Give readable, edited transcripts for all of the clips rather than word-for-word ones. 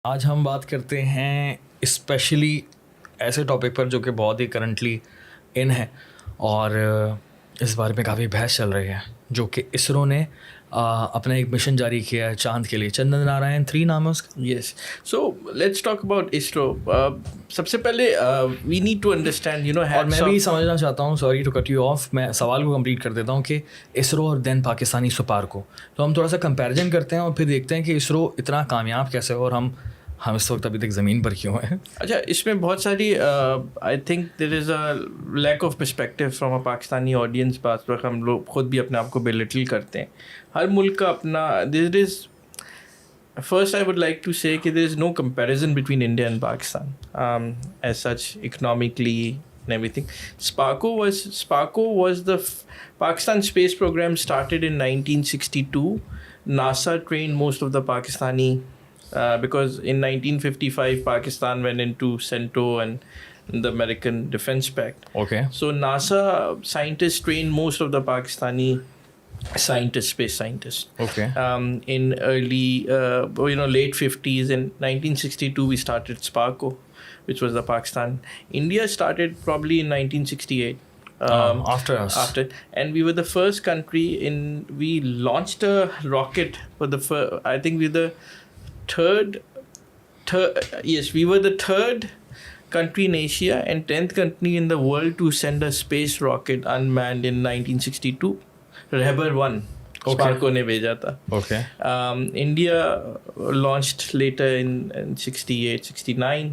आज हम बात करते हैं स्पेशली ऐसे टॉपिक पर जो कि बहुत ही करंटली इन है और इस बारे में काफ़ी बहस चल रही है, जो कि इसरो ने अपना एक मिशन जारी किया है चांद के लिए। चंद्र नारायण 3 नाम है उसका। Yes. So let's talk about ISRO. सबसे पहले we need to understand, you know, और मैं भी समझना चाहता हूँ, sorry to cut you off, मैं सवाल को कंप्लीट कर देता हूँ कि इसरो और देन पाकिस्तानी सुपारको, तो हम थोड़ा सा कंपैरिजन करते हैं और फिर देखते हैं कि इसरो इतना कामयाब कैसे हो और हम इस वक्त अभी तक ज़मीन पर क्यों हैं। अच्छा, इसमें बहुत सारी I think there is a lack of perspective from a Pakistani audience. बात पर हम लोग खुद भी अपने आप को बेलिटल करते हैं। हर मुल्क का अपना, there is first I would like to say that there is no comparison between India and Pakistan as such economically and everything. SUPARCO was the Pakistan space program started in 1962. NASA trained most of the Pakistani because in 1955 Pakistan went into CENTO and the American Defense Pact. Okay. So NASA scientists trained most of the Pakistani space scientists. Okay. In early, late 50s, in 1962 we started SUPARCO, which was the Pakistan. India started probably in 1968. After us. And we were the first country we launched a rocket for I think we were the third, we were the third country in Asia and 10th country in the world to send a space rocket unmanned in 1962. Reber 1 SUPARCO ने भेजा था. Okay. India launched later in 68, 69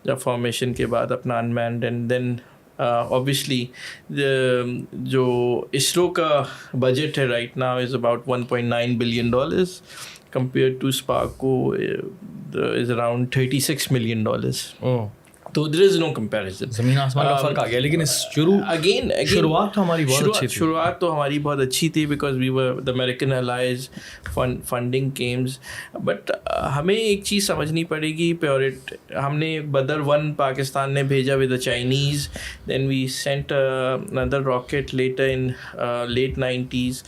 जब formation के बाद अपना unmanned, and then obviously जो ISRO का budget है right now is about $1.9 billion compared to SUPARCO is around $36 million. Oh. तो there is no comparison. ज़मीन आसमान का फ़र्क आ गया, लेकिन शुरुआत तो हमारी बहुत अच्छी थी. शुरुआत तो हमारी बहुत अच्छी थी because we were the American allies, funding came. But हमें एक चीज़ समझनी पड़ेगी. हमने बदर 1 पाकिस्तान ने भेजा with the Chinese. Then we sent another rocket later in late 90s.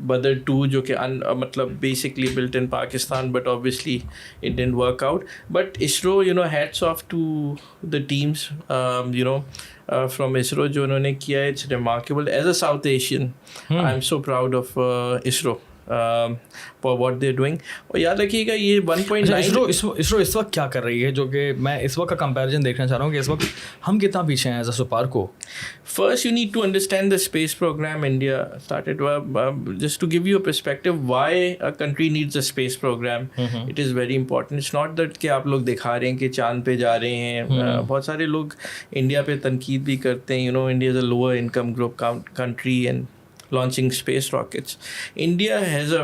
Badr 2 जो कि मतलब basically built in Pakistan, but obviously it didn't work out. But ISRO, hats off to the teams from ISRO जो उन्होंने किया है. It's remarkable. As a South Asian, I'm so proud of ISRO for what they're doing. और याद रखिएगा ये 1.9 इसरो इस वक्त क्या कर रही है, जो कि मैं इस वक्त का कंपैरिजन देखना चाह रहा हूँ कि इस वक्त हम कितना पीछे हैं as a SUPARCO. First, you need to understand the space program India started. Just to give you a perspective, why a country needs a space program, it is very important. It's not that कि आप लोग दिखा रहे हैं कि चांद पे जा रहे हैं. बहुत सारे लोग इंडिया पे तनकीद भी करते हैं. India is a lower income group country and launching space rockets. India has a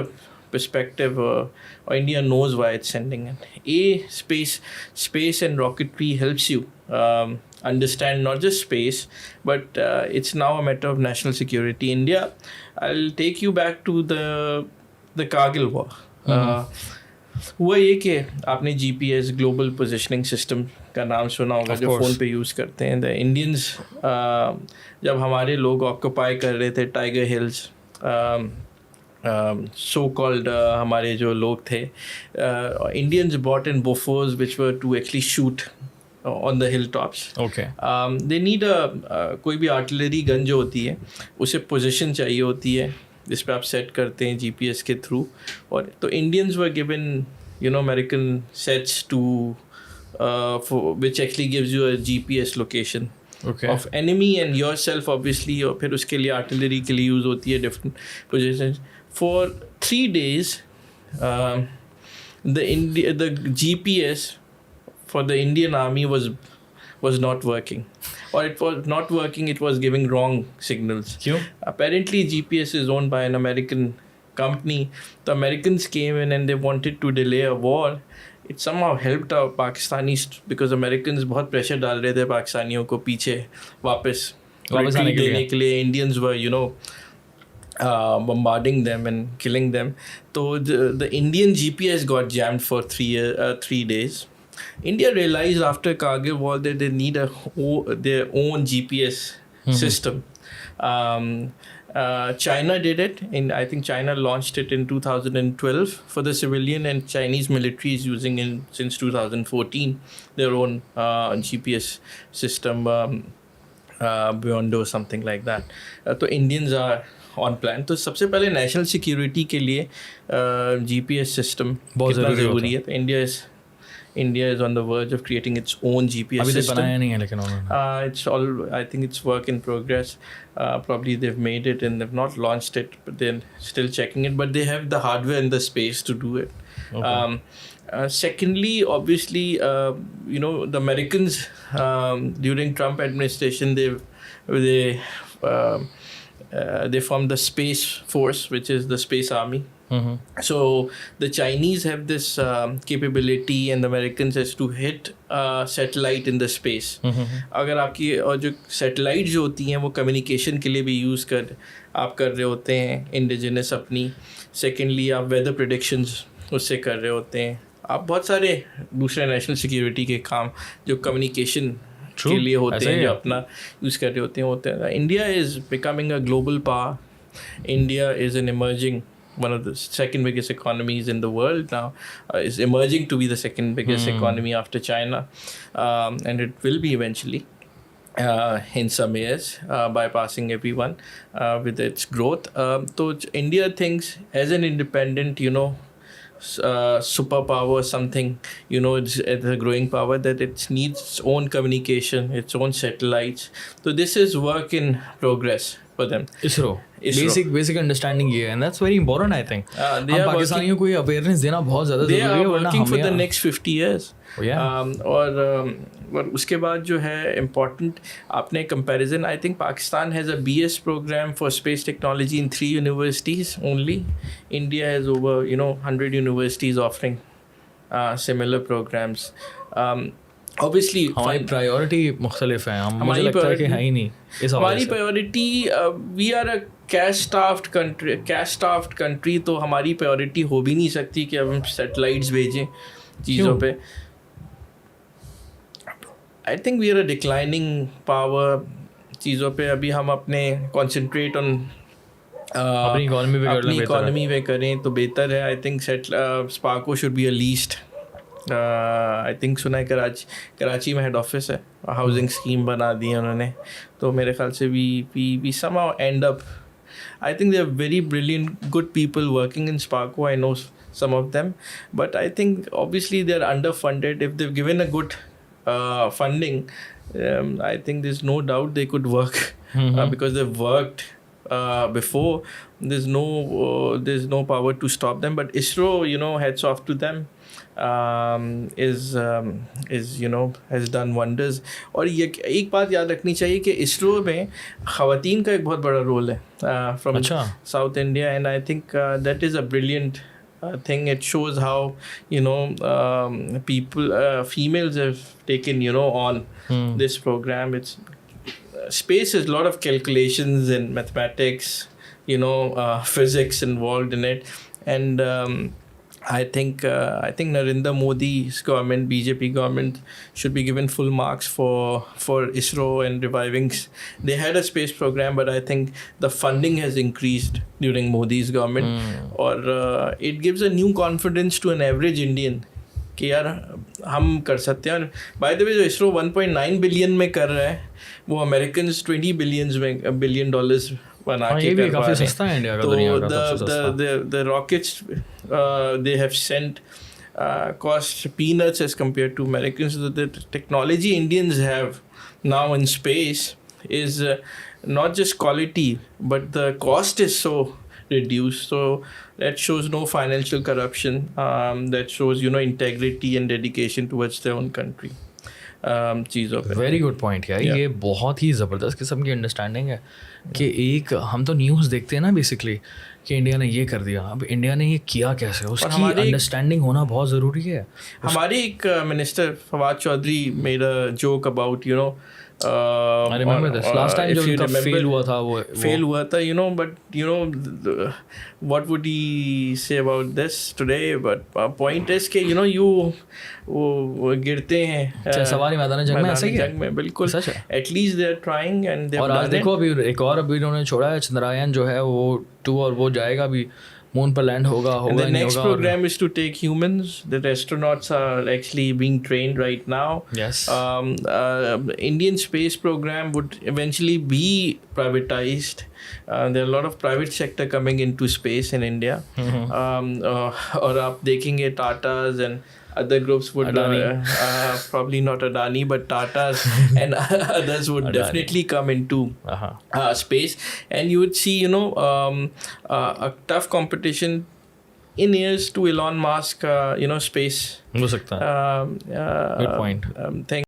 perspective, or India knows why it's sending it. Space and rocketry helps you understand not just space, but it's now a matter of national security. India, I'll take you back to the Kargil war. हुआ ये कि आपने GPS global positioning system का नाम सुना होगा, जो phone पे यूज़ करते हैं. द इंडियंस जब हमारे लोग ऑक्यूपाई कर रहे थे टाइगर हिल्स, सो कॉल्ड हमारे जो लोग थे, Indians bought in Bofors which were to actually shoot on the hilltops. Okay. They need कोई भी आर्टिलरी गन जो होती है उसे पोजीशन चाहिए होती है जिस पे आप सेट करते हैं GPS के थ्रू. और तो Indians were given American sets to which actually gives you a GPS location of enemy and yourself obviously. और फिर उसके लिए आर्टिलरी के लिए यूज़ होती है different position. For 3 days the GPS for the Indian army was not working, or it was not working, it was giving wrong signals. Apparently GPS is owned by an American company. The Americans came in and they wanted to delay a war. It somehow helped our Pakistanis because Americans बहुत pressure डाल रहे थे पाकिस्तानियों को पीछे वापस retreat देने के लिए. Indians were bombarding them and killing them. So the Indian GPS got jammed for 3 days. India realized after Kargil war that they need their own GPS system. China did it I think China launched it in 2012 for the civilian, and Chinese military is using it since 2014 their own GPS system, beyond or something like that. So Indians are on plan. तो सबसे पहले national security के लिए GPS system बहुत कितना ज़रूरी ज़रूरी है. India is on the verge of creating its own GPS अभी तक system. बनाया नहीं है लेकिन उन्होंने. I think it's work in progress. Probably they've made it and they've not launched it, but they're still checking it. But they have the hardware and the space to do it. Okay. Secondly, obviously, the Americans during Trump administration, they formed the Space Force, which is the Space Army. Mm-hmm. So the Chinese have this capability, and the Americans has to hit satellite in the space. Mm-hmm. अगर आपकी और जो satellite जो होती हैं वो communication के लिए भी यूज़ आप कर रहे होते हैं इंडिजिनस अपनी. सेकेंडली आप वेदर प्रेडिक्शंस उससे कर रहे होते हैं. आप बहुत सारे दूसरे नेशनल सिक्योरिटी के काम जो कम्युनिकेशन के लिए होते हैं जो अपना यूज़ कर रहे होते हैं. India is becoming a global power. India is an emerging, one of the second biggest economies in the world now, is emerging to be the second biggest economy after China, and it will be eventually in some years, bypassing everyone with its growth. So India thinks as an independent, superpower, something, it's a growing power, that it needs its own communication, its own satellites. So this is work in progress for them. ISRO. Basic understanding ये है, and that's very important, I think. हम पाकिस्तानियों को ये awareness देना बहुत ज़्यादा ज़रूरी है, वरना working for the next 50 years. Oh, yeah. और उसके बाद जो है important, आपने comparison, I think Pakistan has a BS program for space technology in 3 universities only. India has over 100 universities offering similar programs. Obviously हमारी प्रायोरिटी मुख्तलिफ है. हम मुझे लगता है कि है ही नहीं इस हमारी priority. We are a cash strapped country, तो हमारी प्रायोरिटी हो भी नहीं सकती कि अब हम सैटेलाइट्स भेजें चीज़ों पे. I think we are a declining power चीज़ों पे. अभी हम अपने कॉन्सेंट्रेट ऑन अपनी इकॉनमी पे करें तो बेहतर है. I think Sparco should be a least. I think सुना है कराची में हेड ऑफिस है, हाउसिंग स्कीम बना दी है उन्होंने. तो मेरे ख्याल से we somehow end up, I think they are very brilliant, good people working in SUPARCO. I know some of them, but I think obviously they are underfunded. If they've given a good funding, I think there's no doubt they could work because they've worked before. There's no power to stop them. But ISRO, hats off to them. Has done wonders. और ये एक बात याद रखनी चाहिए कि इसरो में ख़वातीन का एक बहुत बड़ा रोल है from South India, and I think that is a brilliant thing. It shows how females have taken on this program. It's space is a lot of calculations and mathematics, physics involved in it, and I think Narendra Modi's government, BJP government, should be given full marks for ISRO and reviving. They had a space program, but I think the funding has increased during Modi's government, or it gives a new confidence to an average Indian कि यार हम कर सकते हैं. By the way जो ISRO 1.9 billion में कर रहा है वो अमेरिकन्स $20 बिलियन बना के कर पा रहे हैं. तो the rockets they have sent cost peanuts as compared to Americans. The technology Indians have now in space is not just quality, but the cost is so reduced. So that shows no financial corruption. That shows integrity and dedication towards their own country. चीज़ों पे. Very good point यार. ये बहुत ही ज़बरदस्त किस्म की understanding है कि एक हम तो न्यूज़ देखते हैं ना बेसिकली कि इंडिया ने ये कर दिया, अब इंडिया ने ये किया कैसे, उसकी हमारे अंडरस्टैंडिंग होना बहुत ज़रूरी है. हमारे एक minister Fawad Chaudhry made a joke about I remember this. Last time जो उनका फेल हुआ था but what would he say about this today? But point is कि वो गिरते हैं सवारी मैदान जंग में, ऐसा ही है. जंग में, बिल्कुल. सच है. At least they are trying and they have और आज done देखो it. अभी एक और अभी उन्होंने छोड़ा है, चंद्रयान जो है वो 2, और वो जाएगा भी मून पर लैंड होगा And the नहीं next होगा. program is to take humans. The astronauts are actually being trained right now. Yes. Indian space program would eventually be privatized. There are a lot of private sector coming into space in India. और आप देखेंगे Tatas and other groups would probably not Adani but Tatas and others would definitely come into space, and you would see a tough competition in years to Elon Musk space हो सकता है. Good point. thing.